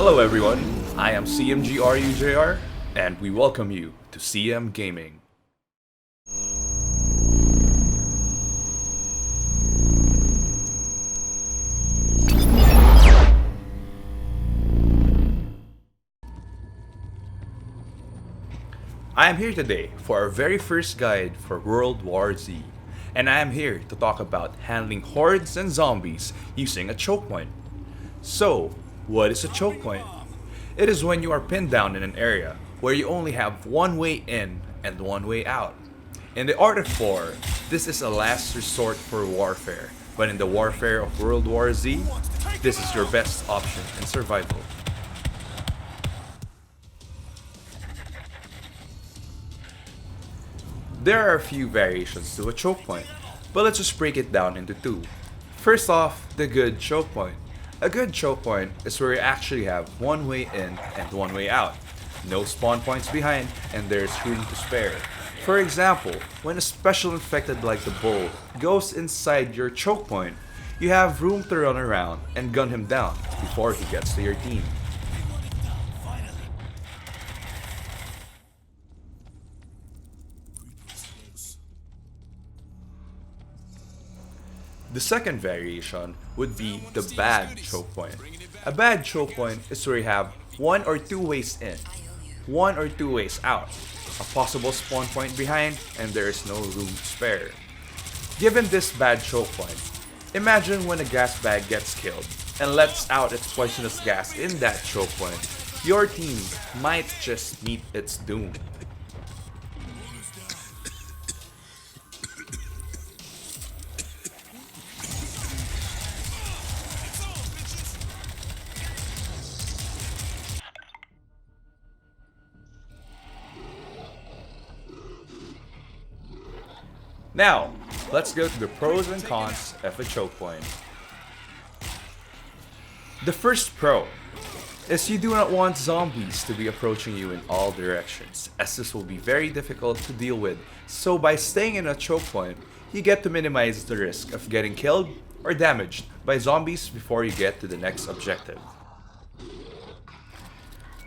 Hello everyone, I am CMGRUJR, and we welcome you to CM Gaming. I am here today for our very first guide for World War Z, and I am here to talk about handling hordes and zombies using a choke point. So, what is a choke point? It is when you are pinned down in an area where you only have one way in and one way out. In the art of war, this is a last resort for warfare, but in the warfare of World War Z, this is your best option in survival. There are a few variations to a choke point, but let's just break it down into two. First off, the good choke point. A good choke point is where you actually have one way in and one way out. No spawn points behind, and there's room to spare. For example, when a special infected like the bull goes inside your choke point, you have room to run around and gun him down before he gets to your team. The second variation would be the bad choke point. A bad choke point is where you have one or two ways in, one or two ways out, a possible spawn point behind, and there is no room to spare. Given this bad choke point, imagine when a gas bag gets killed and lets out its poisonous gas in that choke point. Your team might just meet its doom. Now, let's go to the pros and cons of a choke point. The first pro is you do not want zombies to be approaching you in all directions, as this will be very difficult to deal with. So by staying in a choke point, you get to minimize the risk of getting killed or damaged by zombies before you get to the next objective.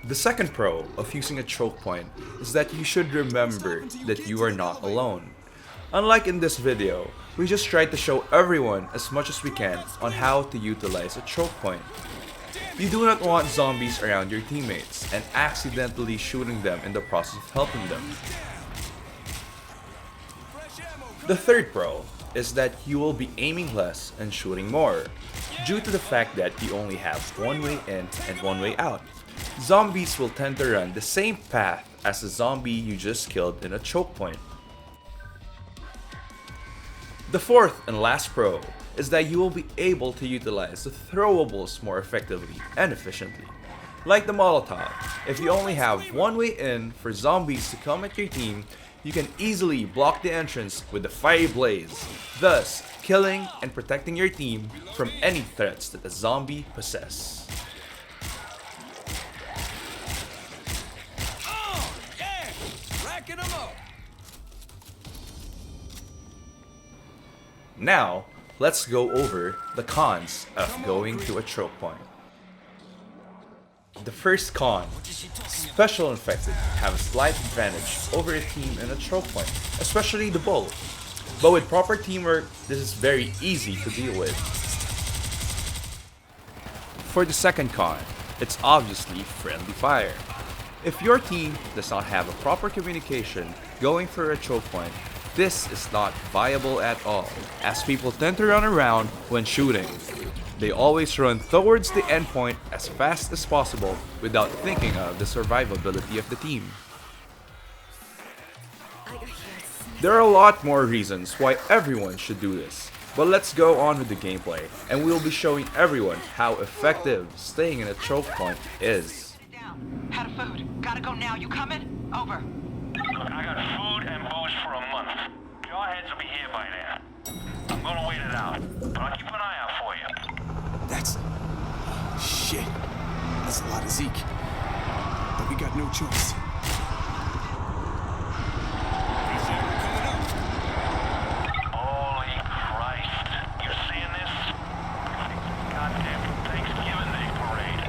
The second pro of using a choke point is that you should remember that you are not alone. Unlike in this video, we just tried to show everyone as much as we can on how to utilize a choke point. You do not want zombies around your teammates and accidentally shooting them in the process of helping them. The third pro is that you will be aiming less and shooting more, due to the fact that you only have one way in and one way out. Zombies will tend to run the same path as the zombie you just killed in a choke point. The fourth and last pro is that you will be able to utilize the throwables more effectively and efficiently. Like the Molotov, if you only have one way in for zombies to come at your team, you can easily block the entrance with the fiery blaze, thus killing and protecting your team from any threats that a zombie possess. Now, let's go over the cons of going to a choke point. The first con, special infected have a slight advantage over a team in a choke point, especially the bull. But with proper teamwork, this is very easy to deal with. For the second con, it's obviously friendly fire. If your team does not have a proper communication going for a choke point, this is not viable at all, as people tend to run around when shooting. They always run towards the endpoint as fast as possible without thinking of the survivability of the team. There are a lot more reasons why everyone should do this, but let's go on with the gameplay, and we'll be showing everyone how effective staying in a choke point is. Had a food. Gotta go now. You coming? Over. Look, I got food and booze for a month. Your heads will be here by then. I'm gonna wait it out, but I'll keep an eye out for you. That's... shit. That's a lot of Zeke. But we got no choice. Holy Christ. You seeing this? Goddamn Thanksgiving Day parade.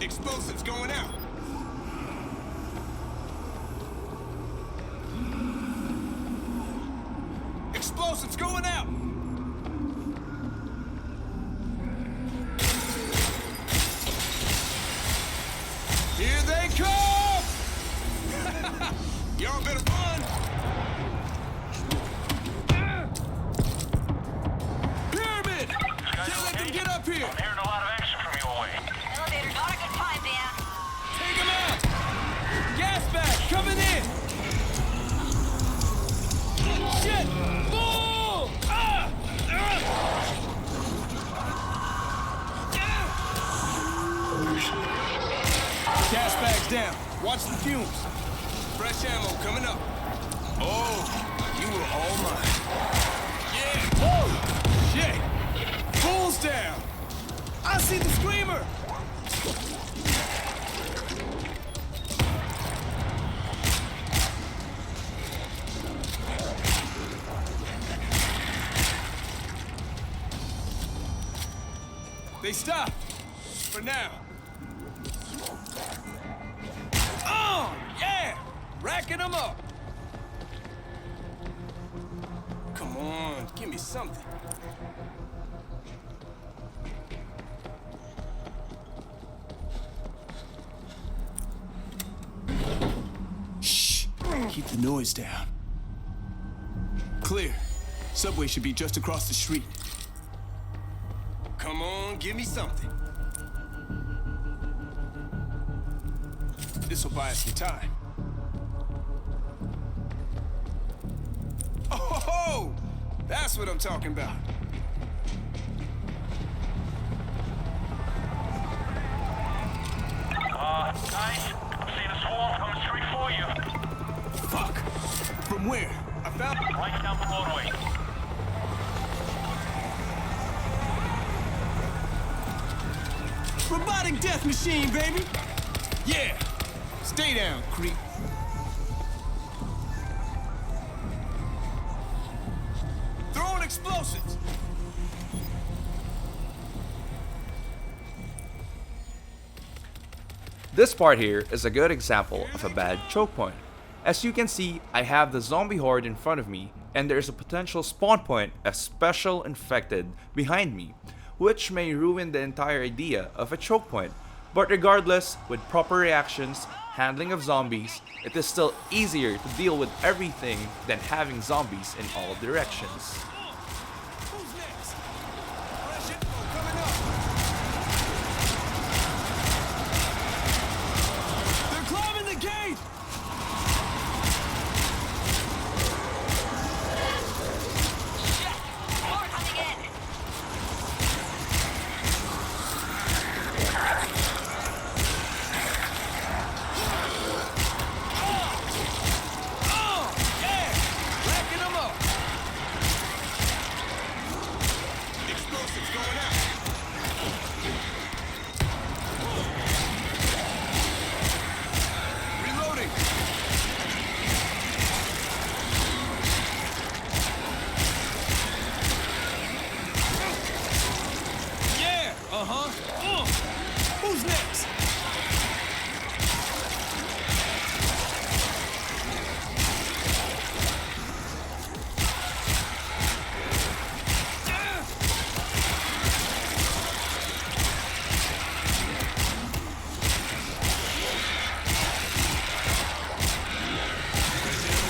Explosives going out. Explosives going out. Here they come! Y'all better run! Pyramid! Can't let them get up here! I'm hearing a lot of action from your way. Elevator, not a good time, Dan. Take them out! Gas bag coming in! Shit! Bull! Ah! Gas bags down. Watch the fumes. Fresh ammo coming up. Oh, you were all mine. Yeah. Whoa! Shit! Bull's down! I see the screamer! They stopped. For now. Oh, yeah! Racking them up. Come on, give me something. Shh. Keep the noise down. Clear. Subway should be just across the street. Come on, give me something. This'll buy us some time. Oh, that's what I'm talking about. Guys, I'm seeing a swarm coming straight for you. Fuck. From where? I found it. Right down the roadway. Robotic death machine, baby. Yeah. Stay down, creep. Throwing explosives. This part here is a good example of a bad choke point. As you can see, I have the zombie horde in front of me, and there is a potential spawn point, a special infected, behind me, which may ruin the entire idea of a choke point. But regardless, with proper reactions, handling of zombies, it is still easier to deal with everything than having zombies in all directions. Who's next? Fresh info coming up. They're climbing the gate. Shit! More coming in. Oh, yeah! Racking them up. Explosives going out. Reloading. Yeah, Who's next?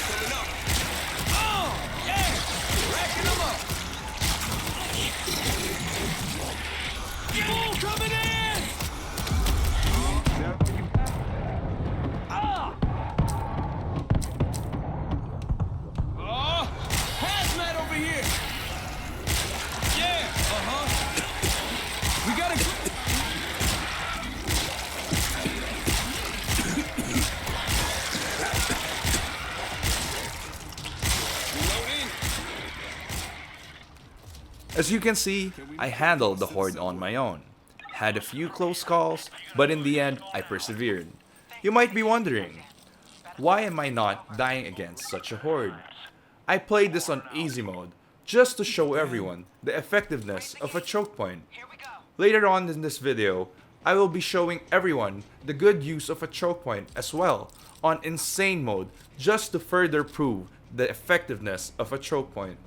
Coming up. Oh, yeah! Racking them up. Bull coming in! Ah! Oh! Hazmat over here! Yeah, We gotta... Reloading. As you can see, I handled the horde on my own. Had a few close calls, but in the end, I persevered. You might be wondering, why am I not dying against such a horde? I played this on easy mode, just to show everyone the effectiveness of a choke point. Here we go. Later on in this video, I will be showing everyone the good use of a choke point as well on insane mode just to further prove the effectiveness of a choke point.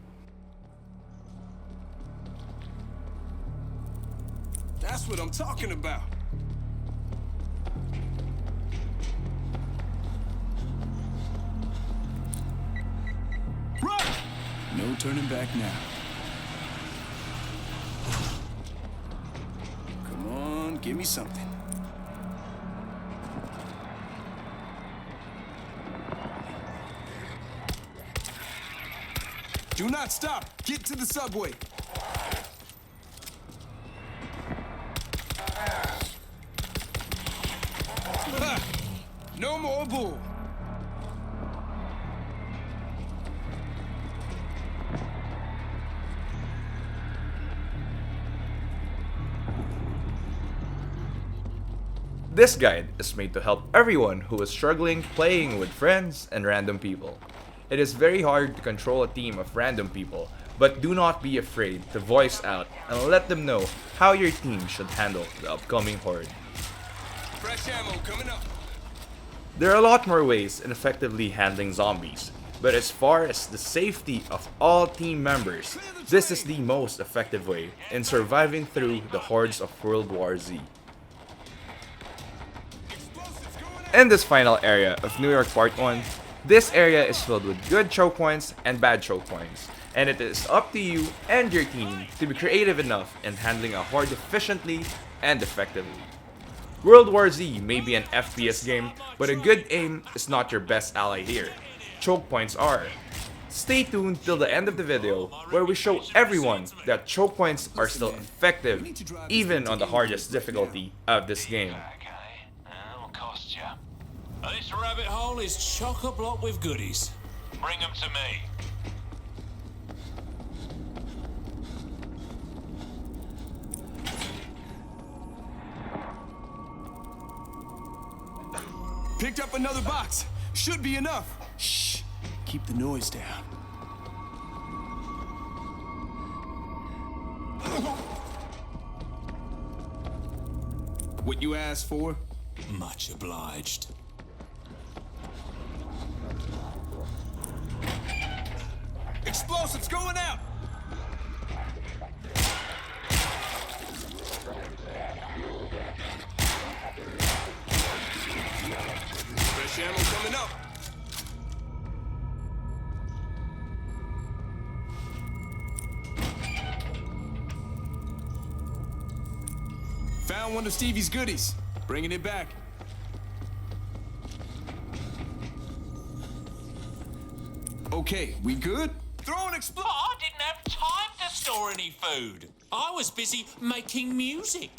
That's what I'm talking about. Run! No turning back now. Come on, give me something. Do not stop. Get to the subway. Ha! No more bull. This guide is made to help everyone who is struggling playing with friends and random people. It is very hard to control a team of random people, but do not be afraid to voice out and let them know how your team should handle the upcoming horde. Fresh ammo coming up. There are a lot more ways in effectively handling zombies, but as far as the safety of all team members, this is the most effective way in surviving through the hordes of World War Z. In this final area of New York Part 1, this area is filled with good choke points and bad choke points, and it is up to you and your team to be creative enough in handling a horde efficiently and effectively. World War Z may be an FPS game, but a good aim is not your best ally here. Choke points are. Stay tuned till the end of the video, where we show everyone that choke points are still effective, even on the hardest difficulty of this game. Okay, that'll cost you. This rabbit hole is chock-a-block with goodies. Bring them to me. Picked up another box. Should be enough. Shh. Keep the noise down. What you asked for? Much obliged. Explosives going out! Fresh ammo coming up. Found one of Stevie's goodies. Bringing it back. Okay, we good? Throw an explosion! I didn't have time to store any food. I was busy making music.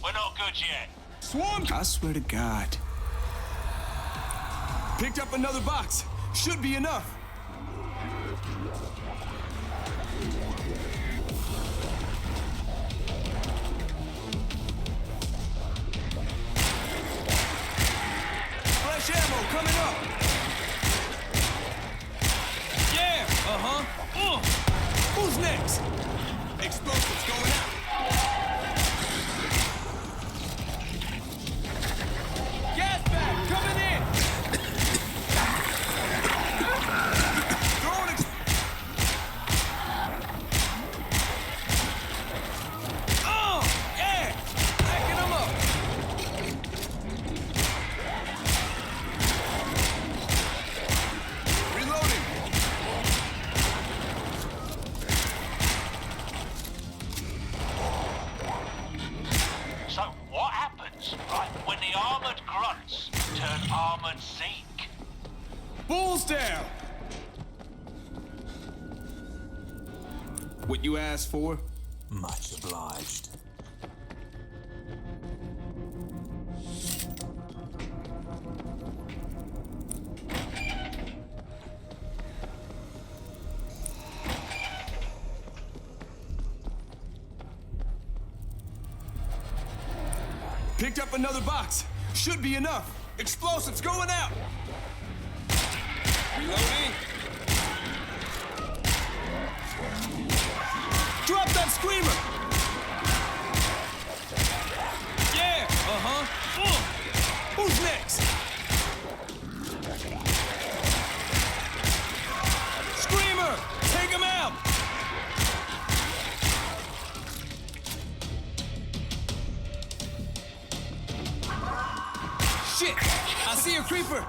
We're not good yet. Swarm! I swear to God. Picked up another box. Should be enough. Fresh ammo coming up. Yeah, Who's next? Explosives going out. Gas bag coming in. Throwing yeah! Backing them up. Reloading. So what happens, right, when the armored grunts turn armored Zeke? Bulls down. What you asked for? Much obliged. Picked up another box. Should be enough. Explosives going out. Reloading. Drop that screamer. Yeah. Shit! I see a creeper!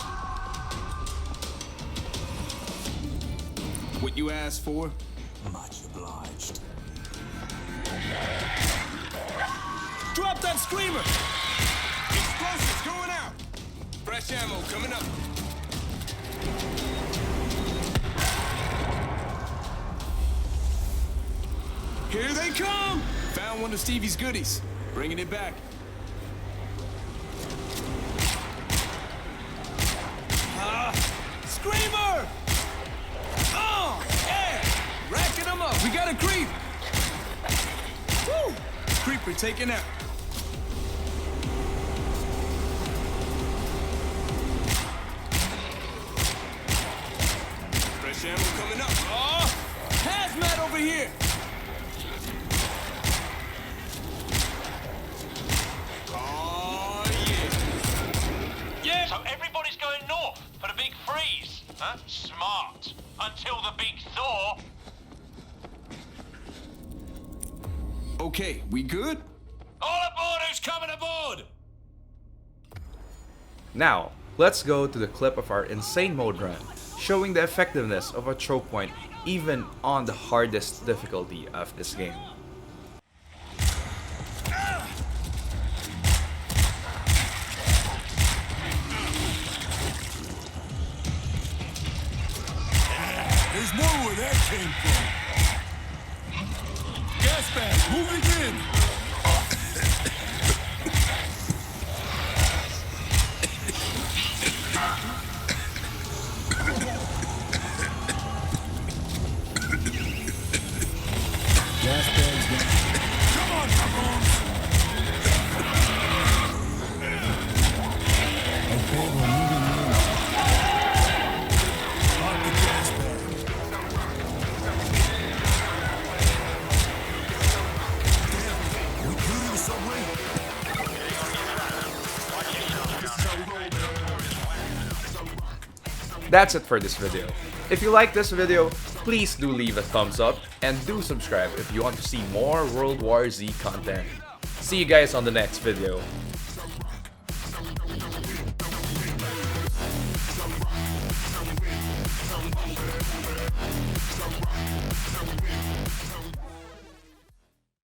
What you asked for? Much obliged. Drop that screamer! Explosives going out! Fresh ammo coming up. Here they come! Found one of Stevie's goodies. Bringing it back. Screamer! Oh, yeah! Racking them up. We got a creep. Woo! Creeper taken out. Fresh ammo coming up. Oh! Hazmat over here! Oh, yeah! Yeah! So everybody's going north for the big freeze, huh? Smart. Until the big thaw. Okay, we good? All aboard who's coming aboard! Now, let's go to the clip of our insane mode run, showing the effectiveness of a choke point even on the hardest difficulty of this game. There's more where that came from. Gas bag, moving in. Gas bags down. Come on, come on. Okay, we're moving in. Lock the gas bag. Damn, we clear to the subway? That's it for this video. If you like this video, please do leave a thumbs up and do subscribe if you want to see more World War Z content. See you guys on the next video.